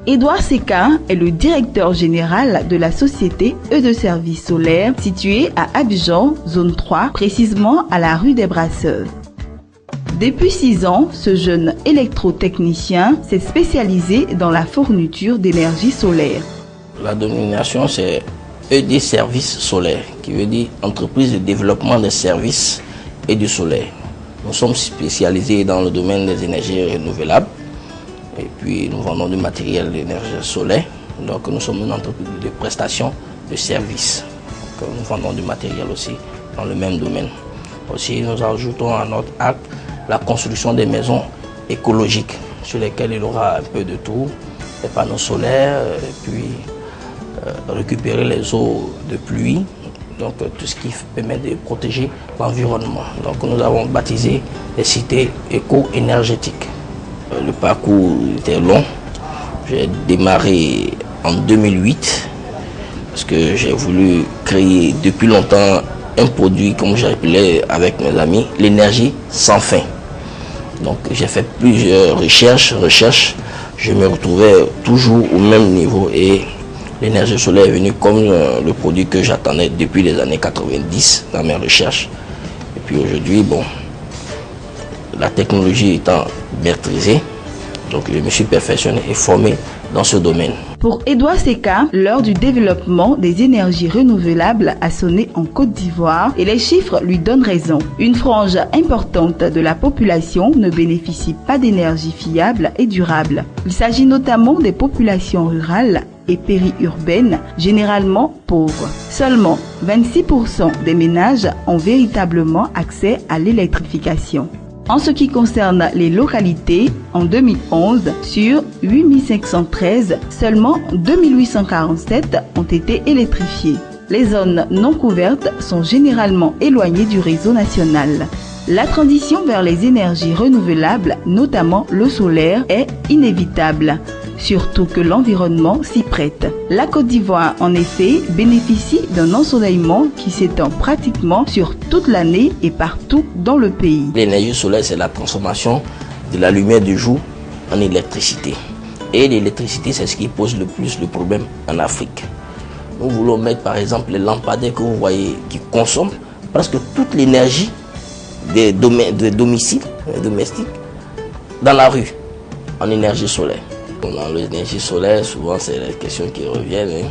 Edouard Seka est le directeur général de la société E de Services Solaires située à Abidjan, zone 3, précisément à la rue des Brasseurs. Depuis 6 ans, ce jeune électrotechnicien s'est spécialisé dans la fourniture d'énergie solaire. La dénomination, c'est ED Services Solaires, qui veut dire Entreprise de développement des services et du solaire. Nous sommes spécialisés dans le domaine des énergies renouvelables. Et puis nous vendons du matériel d'énergie solaire. Donc nous sommes une entreprise de prestation de services. Donc, nous vendons du matériel aussi dans le même domaine. Aussi nous ajoutons à notre acte la construction des maisons écologiques sur lesquelles il y aura un peu de tout, des panneaux solaires, et puis récupérer les eaux de pluie, donc tout ce qui permet de protéger l'environnement. Donc nous avons baptisé les cités éco-énergétiques. Le parcours était long. J'ai démarré en 2008 parce que j'ai voulu créer depuis longtemps un produit, comme j'appelais avec mes amis, l'énergie sans fin. Donc j'ai fait plusieurs recherches. Je me retrouvais toujours au même niveau et l'énergie solaire est venue comme le produit que j'attendais depuis les années 90 dans mes recherches. Et puis aujourd'hui, bon, la technologie étant maîtrisée, donc je me suis perfectionné et formé dans ce domaine. Pour Edouard Seka, l'heure du développement des énergies renouvelables a sonné en Côte d'Ivoire et les chiffres lui donnent raison. Une frange importante de la population ne bénéficie pas d'énergie fiable et durable. Il s'agit notamment des populations rurales et périurbaines, généralement pauvres. Seulement 26% des ménages ont véritablement accès à l'électrification. En ce qui concerne les localités, en 2011, sur 8513, seulement 2847 ont été électrifiées. Les zones non couvertes sont généralement éloignées du réseau national. La transition vers les énergies renouvelables, notamment le solaire, est inévitable, surtout que l'environnement s'y prête. La Côte d'Ivoire, en effet, bénéficie d'un ensoleillement qui s'étend pratiquement sur toute l'année et partout dans le pays. L'énergie solaire, c'est la transformation de la lumière du jour en électricité. Et l'électricité, c'est ce qui pose le plus de problèmes en Afrique. Nous voulons mettre par exemple les lampadaires que vous voyez qui consomment presque toute l'énergie des domiciles domestiques dans la rue en énergie solaire. Dans l'énergie solaire, souvent c'est les questions qui reviennent.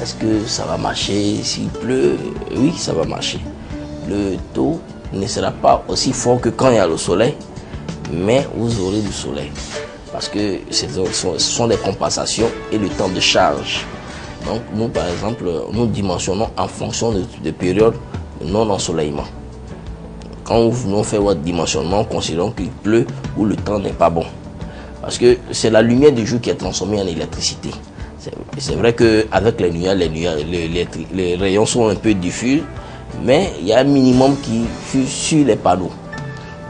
Est-ce que ça va marcher s'il pleut? Oui, ça va marcher. Le taux ne sera pas aussi fort que quand il y a le soleil, mais vous aurez du soleil. Parce que ce sont des compensations et le temps de charge. Donc nous, par exemple, nous dimensionnons en fonction de périodes de non-ensoleillement. Quand vous faites votre dimensionnement, considérons qu'il pleut ou le temps n'est pas bon. Parce que c'est la lumière du jour qui est transformée en électricité. C'est vrai qu'avec les nuages, les rayons sont un peu diffus, mais il y a un minimum qui fut sur les panneaux.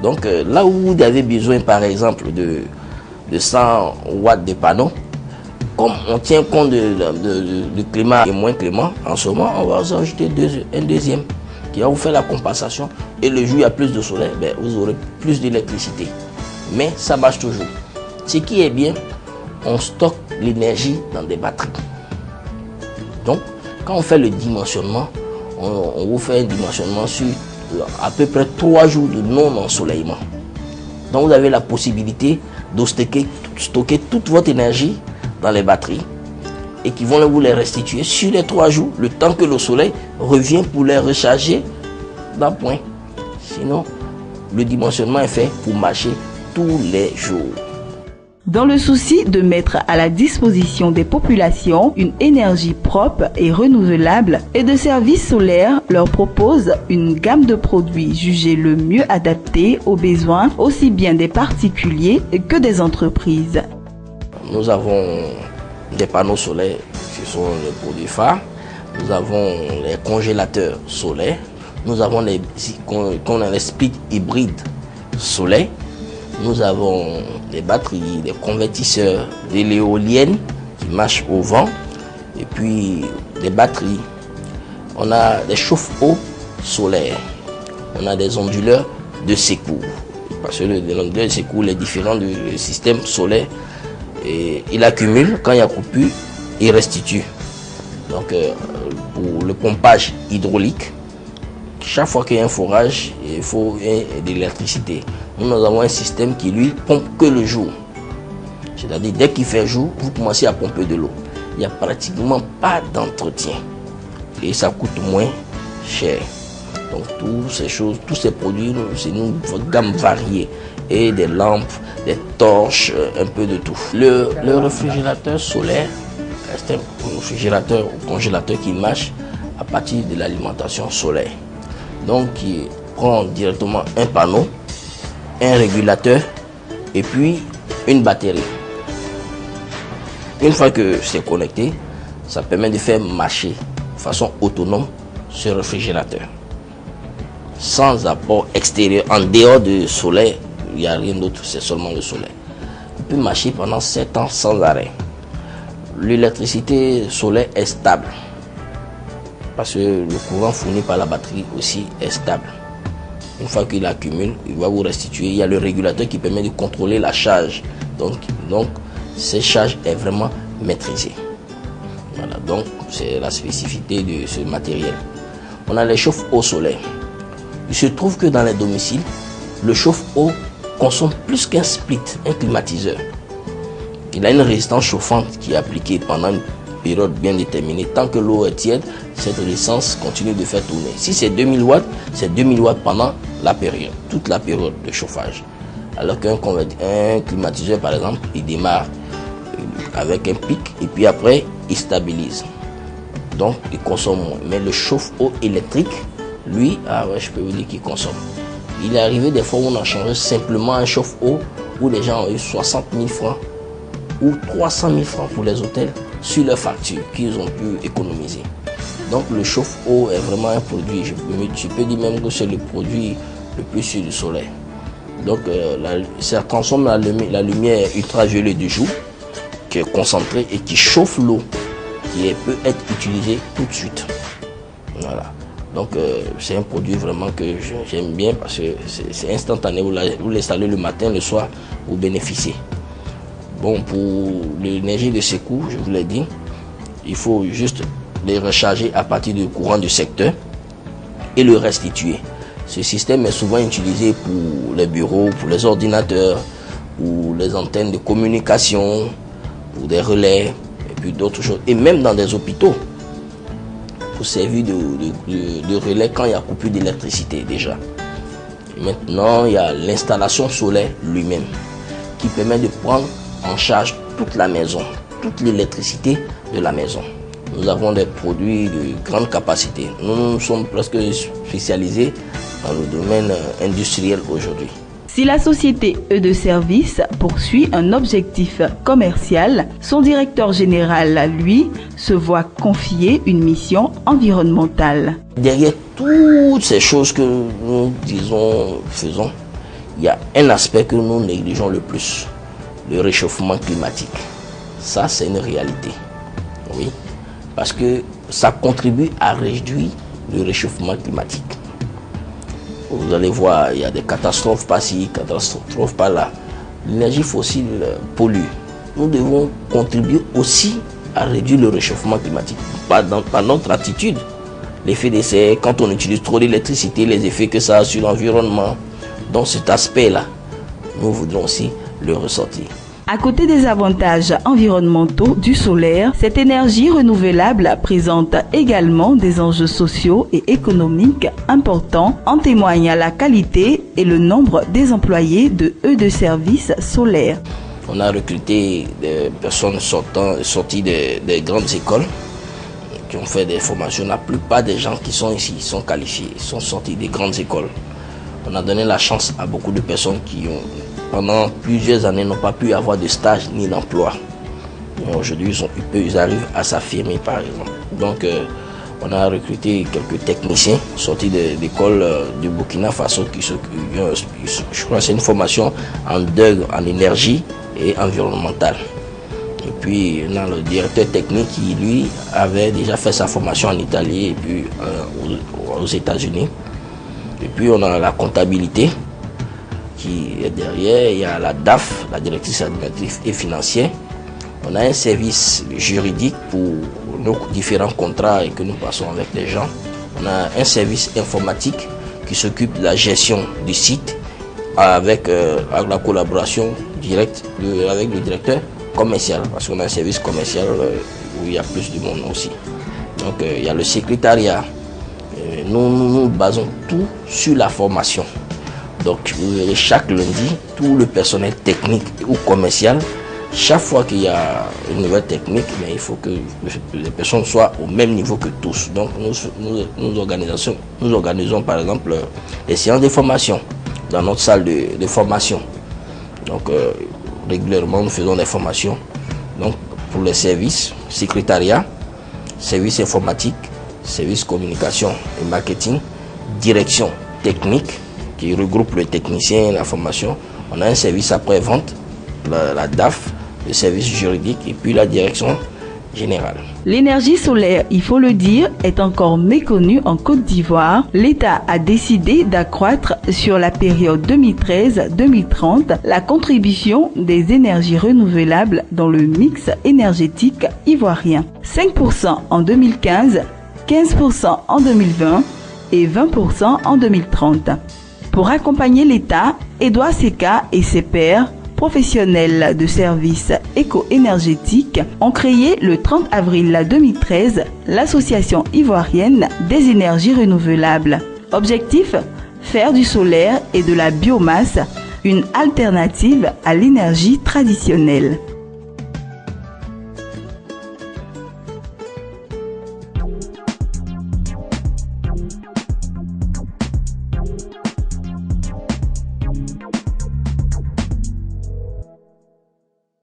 Donc là où vous avez besoin par exemple de 100 watts de panneaux, comme on tient compte du climat et moins clément, en ce moment on va vous ajouter un deuxième qui va vous faire la compensation. Et le jour il y a plus de soleil, ben, vous aurez plus d'électricité. Mais ça marche toujours. Ce qui est bien, on stocke l'énergie dans des batteries. Donc, quand on fait le dimensionnement, on vous fait un dimensionnement sur à peu près 3 jours de non-ensoleillement. Donc, vous avez la possibilité de stocker toute votre énergie dans les batteries et qui vont vous les restituer sur les 3 jours, le temps que le soleil revient pour les recharger d'un point. Sinon, le dimensionnement est fait pour marcher tous les jours. Dans le souci de mettre à la disposition des populations une énergie propre et renouvelable, et de services solaires leur propose une gamme de produits jugés le mieux adaptés aux besoins aussi bien des particuliers que des entreprises. Nous avons des panneaux solaires qui sont les produits phares. Nous avons les congélateurs solaires. Nous avons les split hybrides solaires. Nous avons des batteries, des convertisseurs, de l'éolienne qui marchent au vent, et puis des batteries. On a des chauffe-eau solaires. On a des onduleurs de secours. Parce que l'onduleur de secours est différent du système solaire. Et il accumule, quand il y a coupure, il restitue. Donc pour le pompage hydraulique, chaque fois qu'il y a un forage, il faut de l'électricité. Nous avons un système qui lui pompe que le jour. C'est-à-dire dès qu'il fait jour, vous commencez à pomper de l'eau. Il n'y a pratiquement pas d'entretien. Et ça coûte moins cher. Donc toutes ces choses, tous ces produits, c'est une gamme variée. Et des lampes, des torches, un peu de tout. Le réfrigérateur solaire, c'est un réfrigérateur ou congélateur qui marche à partir de l'alimentation solaire. Donc il prend directement un panneau, un régulateur et puis une batterie. Une fois que c'est connecté, ça permet de faire marcher de façon autonome ce réfrigérateur. Sans apport extérieur, en dehors du soleil, il n'y a rien d'autre, c'est seulement le soleil. Il peut marcher pendant 7 ans sans arrêt. L'électricité solaire est stable. Parce que le courant fourni par la batterie aussi est stable. Une fois qu'il accumule, il va vous restituer. Il y a le régulateur qui permet de contrôler la charge. Donc cette charge est vraiment maîtrisée. Voilà, donc c'est la spécificité de ce matériel. On a les chauffe-eau solaires. Il se trouve que dans les domiciles, le chauffe-eau consomme plus qu'un split, un climatiseur. Il a une résistance chauffante qui est appliquée pendant une période bien déterminée. Tant que l'eau est tiède, cette résistance continue de faire tourner. Si c'est 2000 watts, c'est 2000 watts pendant la période, toute la période de chauffage. Alors qu'un climatiseur, par exemple, il démarre avec un pic et puis après, il stabilise. Donc, il consomme moins. Mais le chauffe-eau électrique, lui, je peux vous dire qu'il consomme. Il est arrivé des fois où on a changé simplement un chauffe-eau où les gens ont eu 60 000 francs ou 300 000 francs pour les hôtels sur leur facture qu'ils ont pu économiser. Donc le chauffe-eau est vraiment un produit, je peux dire même que c'est le produit le plus sûr du soleil. Donc ça consomme la lumière ultraviolet du jour qui est concentrée et qui chauffe l'eau qui peut être utilisée tout de suite. Voilà. Donc c'est un produit vraiment que j'aime bien parce que c'est instantané. Vous l'installez le matin, le soir, vous bénéficiez. Bon, pour l'énergie de secours, je vous l'ai dit, il faut juste les recharger à partir du courant du secteur et le restituer. Ce système est souvent utilisé pour les bureaux, pour les ordinateurs, pour les antennes de communication, pour des relais et puis d'autres choses. Et même dans des hôpitaux, pour servir de relais quand il y a coupure d'électricité déjà. Et maintenant, il y a l'installation solaire lui-même qui permet de prendre en charge toute la maison, toute l'électricité de la maison. Nous avons des produits de grande capacité. Nous sommes presque spécialisés dans le domaine industriel aujourd'hui. Si la société E de Service poursuit un objectif commercial, son directeur général, lui, se voit confier une mission environnementale. Derrière toutes ces choses que nous faisons, il y a un aspect que nous négligeons le plus, le réchauffement climatique. Ça, c'est une réalité. Oui, parce que ça contribue à réduire le réchauffement climatique. Vous allez voir, il y a des catastrophes par-ci, catastrophes par-là. L'énergie fossile pollue. Nous devons contribuer aussi à réduire le réchauffement climatique par notre attitude. L'effet de serre, quand on utilise trop d'électricité, les effets que ça a sur l'environnement. Donc cet aspect-là, nous voudrons aussi le ressortir. À côté des avantages environnementaux du solaire, cette énergie renouvelable présente également des enjeux sociaux et économiques importants. En témoignent la qualité et le nombre des employés de E de Service solaire. On a recruté des personnes sorties des grandes écoles qui ont fait des formations. La plupart des gens qui sont ici sont qualifiés, sont sortis des grandes écoles. On a donné la chance à beaucoup de personnes qui ont pendant plusieurs années n'ont pas pu avoir de stage ni d'emploi. Aujourd'hui, ils arrivent à s'affirmer par exemple. Donc, On a recruté quelques techniciens sortis de l'école du Burkina Faso je crois que c'est une formation en DEG, en énergie et environnementale. Et puis on a le directeur technique qui lui avait déjà fait sa formation en Italie et puis aux États-Unis. Et puis on a la comptabilité qui est derrière, il y a la DAF, la directrice administrative et financière. On a un service juridique pour nos différents contrats et que nous passons avec les gens. On a un service informatique qui s'occupe de la gestion du site avec la collaboration directe avec le directeur commercial, parce qu'on a un service commercial où il y a plus de monde aussi. Donc il y a le secrétariat. Nous basons tout sur la formation. Donc vous verrez chaque lundi, tout le personnel technique ou commercial, chaque fois qu'il y a une nouvelle technique, mais il faut que les personnes soient au même niveau que tous. Donc nous organisons par exemple des séances de formation dans notre salle de formation. Donc régulièrement nous faisons des formations. Donc pour les services, secrétariat, service informatique, service communication et marketing, direction technique qui regroupe le technicien et la formation. On a un service après-vente, la DAF, le service juridique et puis la direction générale. L'énergie solaire, il faut le dire, est encore méconnue en Côte d'Ivoire. L'État a décidé d'accroître sur la période 2013-2030 la contribution des énergies renouvelables dans le mix énergétique ivoirien. 5% en 2015, 15% en 2020 et 20% en 2030. Pour accompagner l'État, Edouard Seka et ses pairs, professionnels de services éco-énergétiques, ont créé le 30 avril 2013 l'Association ivoirienne des énergies renouvelables. Objectif, faire du solaire et de la biomasse une alternative à l'énergie traditionnelle.